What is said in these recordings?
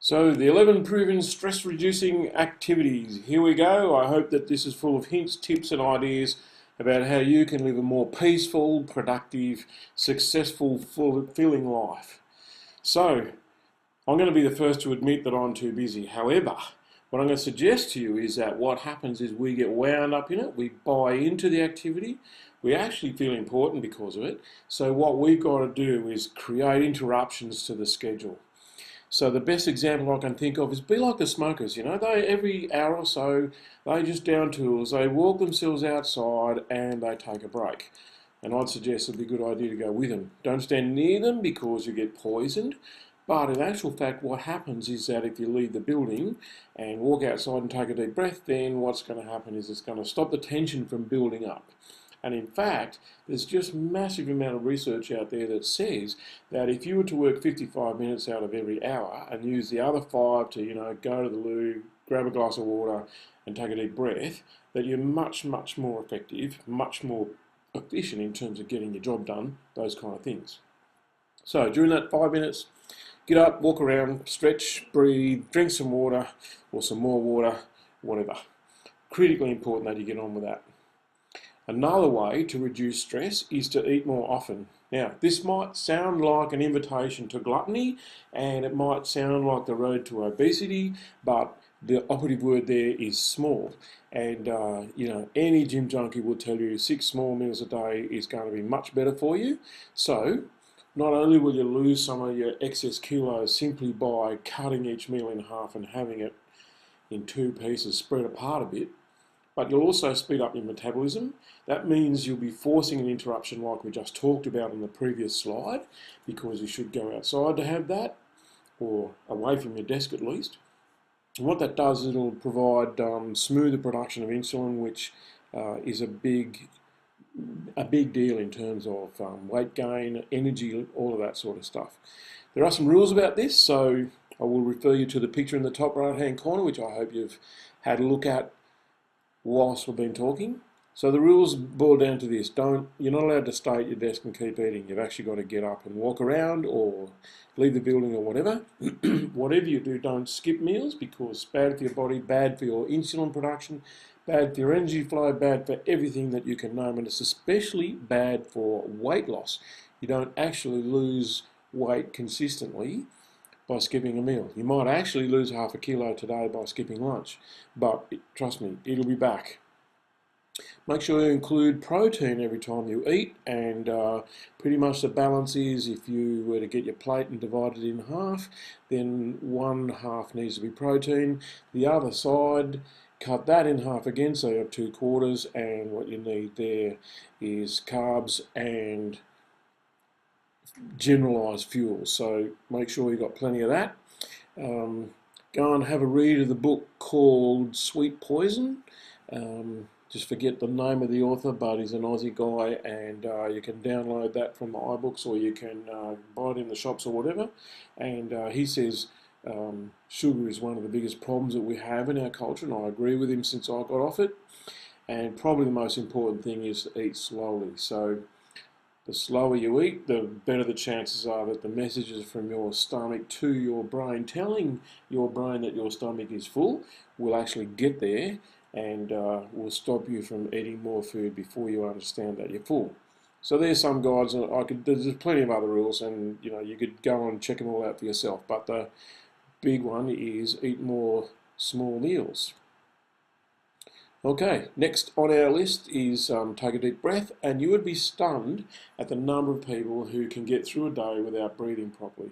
So the 11 proven stress reducing activities. Here we go. I hope that this is full of hints, tips and ideas about how you can live a more peaceful, productive, successful, fulfilling life. So I'm going to be the first to admit that I'm too busy. However, what I'm going to suggest to you is that what happens is we get wound up in it, we buy into the activity, we actually feel important because of it. So what we've got to do is create interruptions to the schedule. So the best example I can think of is be like the smokers, they every hour or so, they just down tools, they walk themselves outside and they take a break. And I'd suggest it'd be a good idea to go with them. Don't stand near them because you get poisoned. But in actual fact, what happens is that if you leave the building and walk outside and take a deep breath, then what's going to happen is it's going to stop the tension from building up. And in fact, there's just massive amount of research out there that says that if you were to work 55 minutes out of every hour and use the other 5 to, go to the loo, grab a glass of water and take a deep breath, that you're much, much more effective, much more efficient in terms of getting your job done, those kind of things. So during that 5 minutes, get up, walk around, stretch, breathe, drink some water or some more water, whatever. Critically important that you get on with that. Another way to reduce stress is to eat more often. Now, this might sound like an invitation to gluttony and it might sound like the road to obesity, but the operative word there is small. And, any gym junkie will tell you 6 small meals a day is going to be much better for you. So, not only will you lose some of your excess kilos simply by cutting each meal in half and having it in 2 pieces spread apart a bit, but you'll also speed up your metabolism. That means you'll be forcing an interruption like we just talked about on the previous slide, because you should go outside to have that, or away from your desk at least. And what that does is it'll provide smoother production of insulin, which is a big deal in terms of weight gain, energy, all of that sort of stuff. There are some rules about this, so I will refer you to the picture in the top right hand corner, which I hope you've had a look at whilst we've been talking. So the rules boil down to this: you're not allowed to stay at your desk and keep eating. You've actually got to get up and walk around or leave the building or whatever. Whatever you do, don't skip meals, because it's bad for your body, bad for your insulin production, bad for your energy flow, bad for everything that you can name, and it's especially bad for weight loss. You don't actually lose weight consistently by skipping a meal. You might actually lose half a kilo today by skipping lunch, but trust me, it'll be back. Make sure you include protein every time you eat, and pretty much the balance is, if you were to get your plate and divide it in half, then 1/2 needs to be protein. The other side, cut that in half again, so you have 2/4, and what you need there is carbs and generalised fuels. So make sure you've got plenty of that. Go and have a read of the book called Sweet Poison. Just forget the name of the author, but he's an Aussie guy, and you can download that from the iBooks, or you can buy it in the shops or whatever. And he says sugar is one of the biggest problems that we have in our culture, and I agree with him since I got off it. And probably the most important thing is to eat slowly. So the slower you eat, the better the chances are that the messages from your stomach to your brain, telling your brain that your stomach is full, will actually get there and will stop you from eating more food before you understand that you're full. So there's some guides, and there's plenty of other rules, and you could go and check them all out for yourself. But the big one is eat more small meals. Okay, next on our list is take a deep breath, and you would be stunned at the number of people who can get through a day without breathing properly.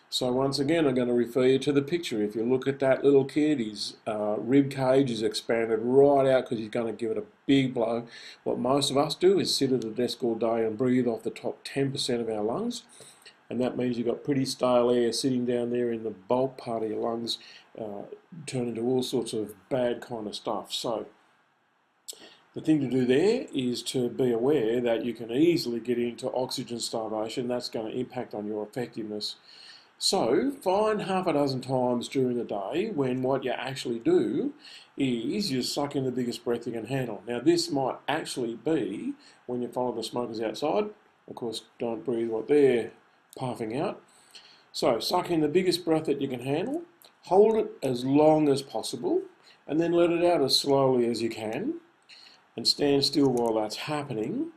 So once again, I'm going to refer you to the picture. If you look at that little kid, his rib cage is expanded right out because he's going to give it a big blow. What most of us do is sit at a desk all day and breathe off the top 10% of our lungs. And that means you've got pretty stale air sitting down there in the bulk part of your lungs, turn into all sorts of bad kind of stuff. So the thing to do there is to be aware that you can easily get into oxygen starvation. That's going to impact on your effectiveness. So find half a dozen times during the day when what you actually do is you suck in the biggest breath you can handle. Now this might actually be when you follow the smokers outside. Of course, don't breathe what they're puffing out. So suck in the biggest breath that you can handle, Hold it as long as possible and then let it out as slowly as you can and stand still while that's happening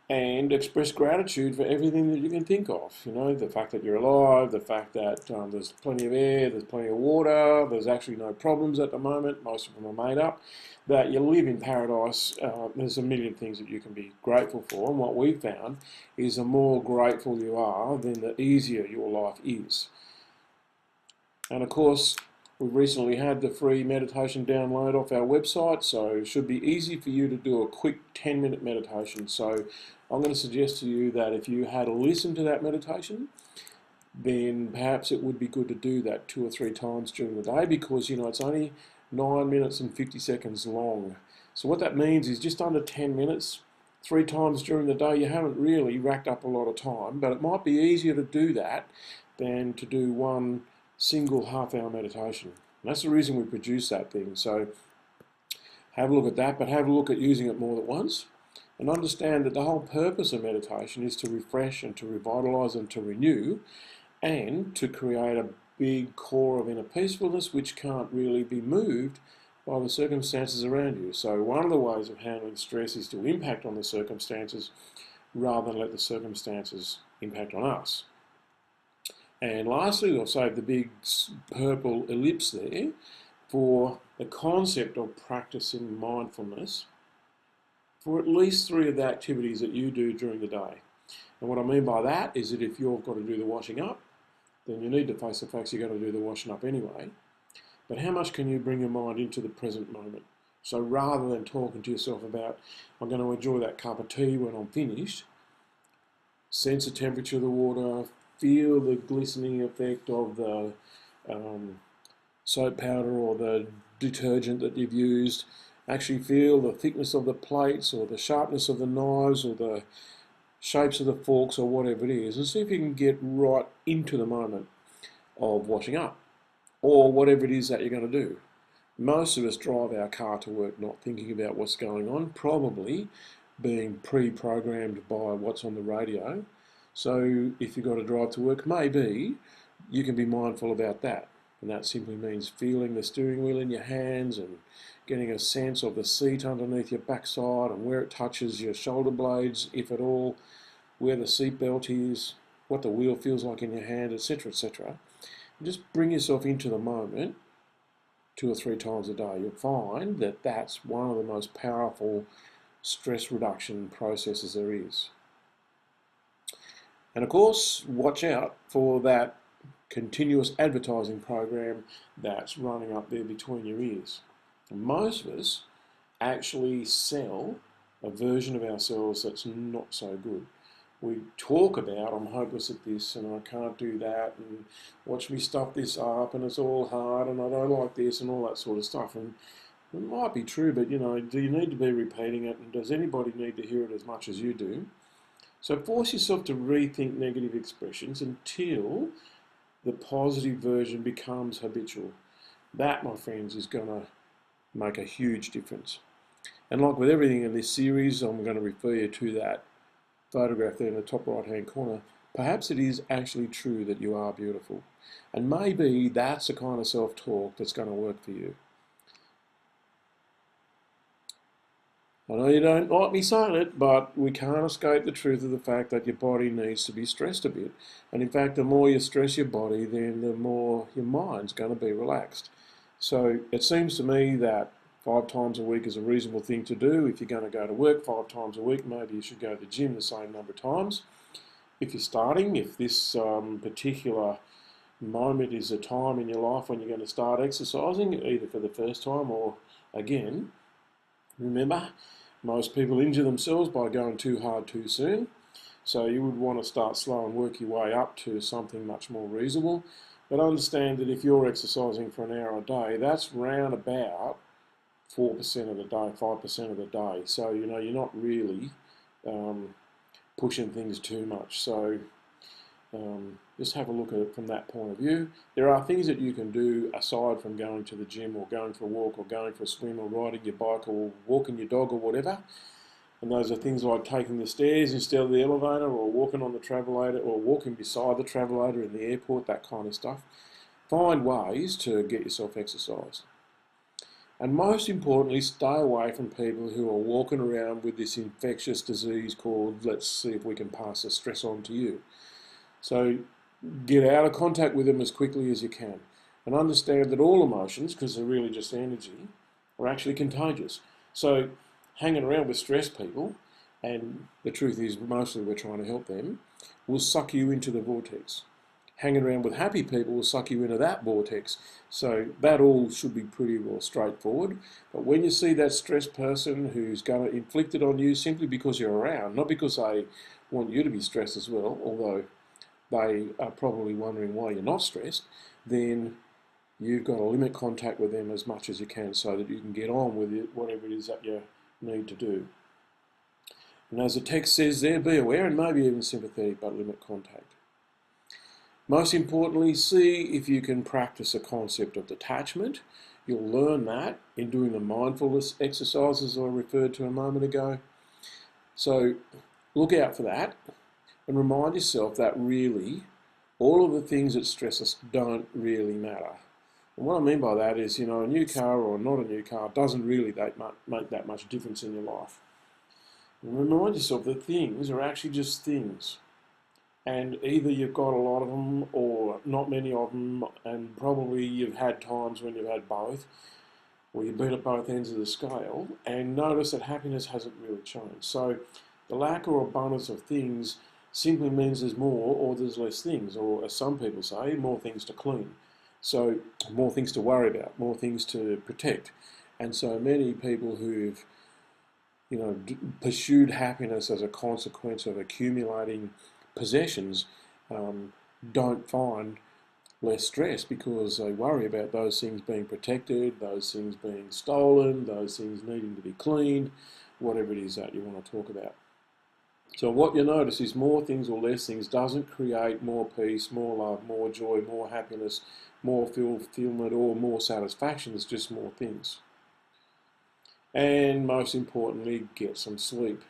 and express gratitude for everything that you can think of. You know, the fact that you're alive, the fact that there's plenty of air, there's plenty of water, there's actually no problems at the moment, most of them are made up, that you live in paradise. There's a million things that you can be grateful for, and what we've found is the more grateful you are, then the easier your life is. And of course, we've recently had the free meditation download off our website, so it should be easy for you to do a quick 10-minute meditation. So I'm going to suggest to you that if you had a listen to that meditation, then perhaps it would be good to do that 2 or 3 times during the day, because you know it's only 9 minutes and 50 seconds long. So what that means is just under 10 minutes, 3 times during the day. You haven't really racked up a lot of time, but it might be easier to do that than to do one single half-hour meditation. And that's the reason we produce that thing. So have a look at that, but have a look at using it more than once, and understand that the whole purpose of meditation is to refresh and to revitalise and to renew, and to create a big core of inner peacefulness which can't really be moved by the circumstances around you. So one of the ways of handling stress is to impact on the circumstances rather than let the circumstances impact on us. And lastly, I'll save the big purple ellipse there for the concept of practicing mindfulness for at least 3 of the activities that you do during the day. And what I mean by that is that if you've got to do the washing up, then you need to face the facts you've got to do the washing up anyway. But how much can you bring your mind into the present moment? So rather than talking to yourself about, I'm going to enjoy that cup of tea when I'm finished, sense the temperature of the water, feel the glistening effect of the soap powder or the detergent that you've used, actually feel the thickness of the plates or the sharpness of the knives or the shapes of the forks or whatever it is, and see if you can get right into the moment of washing up or whatever it is that you're going to do. Most of us drive our car to work not thinking about what's going on, probably being pre-programmed by what's on the radio. So if you've got to drive to work, maybe you can be mindful about that. And that simply means feeling the steering wheel in your hands and getting a sense of the seat underneath your backside and where it touches your shoulder blades, if at all, where the seat belt is, what the wheel feels like in your hand, etc., etc. Just bring yourself into the moment 2 or 3 times a day. You'll find that that's one of the most powerful stress reduction processes there is. And of course, watch out for that continuous advertising program that's running up there between your ears. And most of us actually sell a version of ourselves that's not so good. We talk about, I'm hopeless at this and I can't do that, and watch me stuff this up and it's all hard and I don't like this and all that sort of stuff. And it might be true, but you know, do you need to be repeating it, and does anybody need to hear it as much as you do? So force yourself to rethink negative expressions until the positive version becomes habitual. That, my friends, is going to make a huge difference. And like with everything in this series, I'm going to refer you to that photograph there in the top right hand corner. Perhaps it is actually true that you are beautiful. And maybe that's the kind of self-talk that's going to work for you. I know you don't like me saying it, but we can't escape the truth of the fact that your body needs to be stressed a bit. And in fact, the more you stress your body, then the more your mind's going to be relaxed. So it seems to me that 5 times a week is a reasonable thing to do. If you're going to go to work 5 times a week, maybe you should go to the gym the same number of times. If you're starting, if this particular moment is a time in your life when you're going to start exercising, either for the first time or again, remember, most people injure themselves by going too hard too soon. So you would want to start slow and work your way up to something much more reasonable. But understand that if you're exercising for an hour a day, that's round about 4% of the day, 5% of the day. So, you know, you're not really pushing things too much. So just have a look at it from that point of view. There are things that you can do aside from going to the gym or going for a walk or going for a swim or riding your bike or walking your dog or whatever. And those are things like taking the stairs instead of the elevator, or walking on the travelator, or walking beside the travelator in the airport, that kind of stuff. Find ways to get yourself exercise. And most importantly, stay away from people who are walking around with this infectious disease called, let's see if we can pass the stress on to you. So get out of contact with them as quickly as you can. And understand that all emotions, because they're really just energy, are actually contagious. So hanging around with stressed people, and the truth is mostly we're trying to help them, will suck you into the vortex. Hanging around with happy people will suck you into that vortex. So that all should be pretty well straightforward. But when you see that stressed person who's going to inflict it on you simply because you're around, not because they want you to be stressed as well, although they are probably wondering why you're not stressed, then you've got to limit contact with them as much as you can so that you can get on with it, whatever it is that you need to do. And as the text says there, be aware and maybe even sympathetic, but limit contact. Most importantly, see if you can practice a concept of detachment. You'll learn that in doing the mindfulness exercises I referred to a moment ago. So look out for that and remind yourself that really all of the things that stress us don't really matter. And what I mean by that is, a new car or not a new car doesn't really make that much difference in your life. And remind yourself that things are actually just things. And either you've got a lot of them or not many of them, and probably you've had times when you've had both, or you've been at both ends of the scale, and notice that happiness hasn't really changed. So the lack or abundance of things simply means there's more or there's less things, or as some people say, more things to clean. So more things to worry about, more things to protect. And so many people who've pursued happiness as a consequence of accumulating possessions don't find less stress because they worry about those things being protected, those things being stolen, those things needing to be cleaned, whatever it is that you want to talk about. So what you notice is more things or less things doesn't create more peace, more love, more joy, more happiness, more fulfillment or more satisfaction. It's just more things. And most importantly, get some sleep.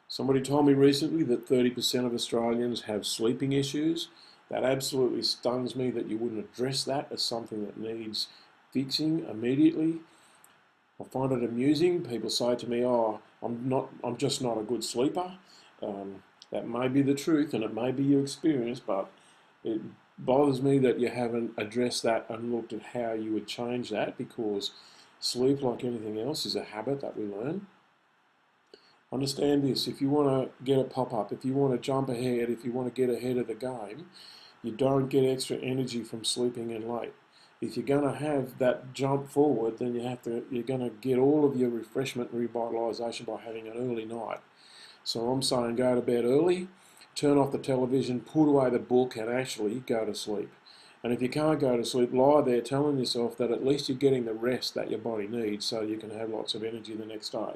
Somebody told me recently that 30% of Australians have sleeping issues. That absolutely stuns me that you wouldn't address that as something that needs fixing immediately. I find it amusing. People say to me, "Oh, I'm just not a good sleeper." That may be the truth and it may be your experience, but it bothers me that you haven't addressed that and looked at how you would change that, because sleep, like anything else, is a habit that we learn. Understand this: if you want to get a pop-up, if you want to jump ahead, if you want to get ahead of the game, you don't get extra energy from sleeping in late. If you're going to have that jump forward, then you're going to get all of your refreshment and revitalisation by having an early night. So I'm saying go to bed early, turn off the television, put away the book, and actually go to sleep. And if you can't go to sleep, lie there telling yourself that at least you're getting the rest that your body needs so you can have lots of energy the next day.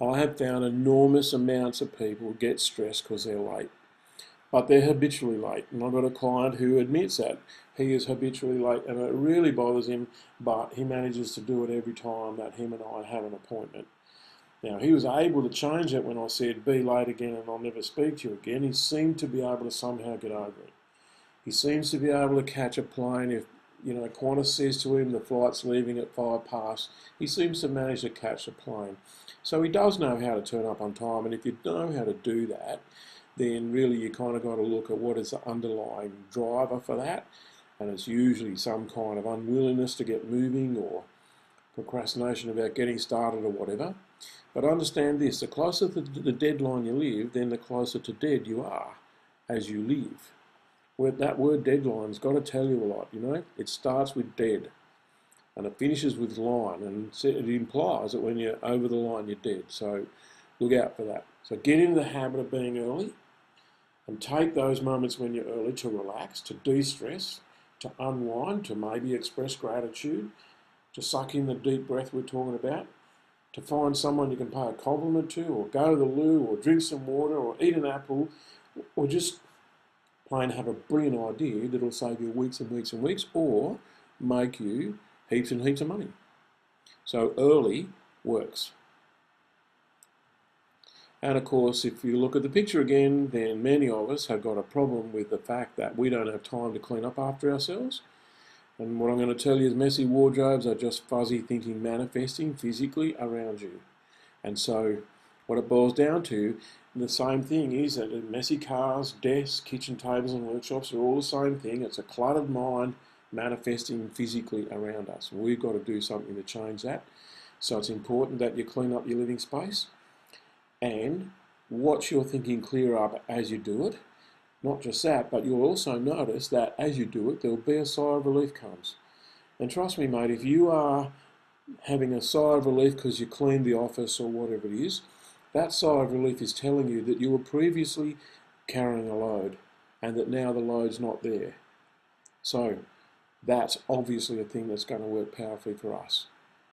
I have found enormous amounts of people get stressed because they're late, but they're habitually late. And I've got a client who admits that he is habitually late, and it really bothers him, but he manages to do it every time that him and I have an appointment. Now, he was able to change it when I said, be late again and I'll never speak to you again. He seemed to be able to somehow get over it. He seems to be able to catch a plane if, Qantas says to him the flight's leaving at 5 past. He seems to manage to catch a plane. So he does know how to turn up on time, and if you know how to do that, then really you kind of got to look at what is the underlying driver for that, and it's usually some kind of unwillingness to get moving or procrastination about getting started or whatever. But understand this: the closer to the deadline you live, then the closer to dead you are as you live. That word deadline's got to tell you a lot, It starts with dead and it finishes with line, and it implies that when you're over the line, you're dead. So look out for that. So get into the habit of being early and take those moments when you're early to relax, to de-stress, to unwind, to maybe express gratitude, to suck in the deep breath we're talking about, to find someone you can pay a compliment to, or go to the loo, or drink some water, or eat an apple, or just plain have a brilliant idea that'll save you weeks and weeks and weeks, or make you heaps and heaps of money. So early works. And of course, if you look at the picture again, then many of us have got a problem with the fact that we don't have time to clean up after ourselves. And what I'm going to tell you is messy wardrobes are just fuzzy thinking manifesting physically around you. And so what it boils down to, the same thing is that messy cars, desks, kitchen tables and workshops are all the same thing. It's a cluttered mind manifesting physically around us. We've got to do something to change that. So it's important that you clean up your living space and watch your thinking clear up as you do it. Not just that, but you'll also notice that as you do it, there'll be a sigh of relief comes. And trust me, mate, if you are having a sigh of relief because you cleaned the office or whatever it is, that sigh of relief is telling you that you were previously carrying a load and that now the load's not there. So that's obviously a thing that's going to work powerfully for us.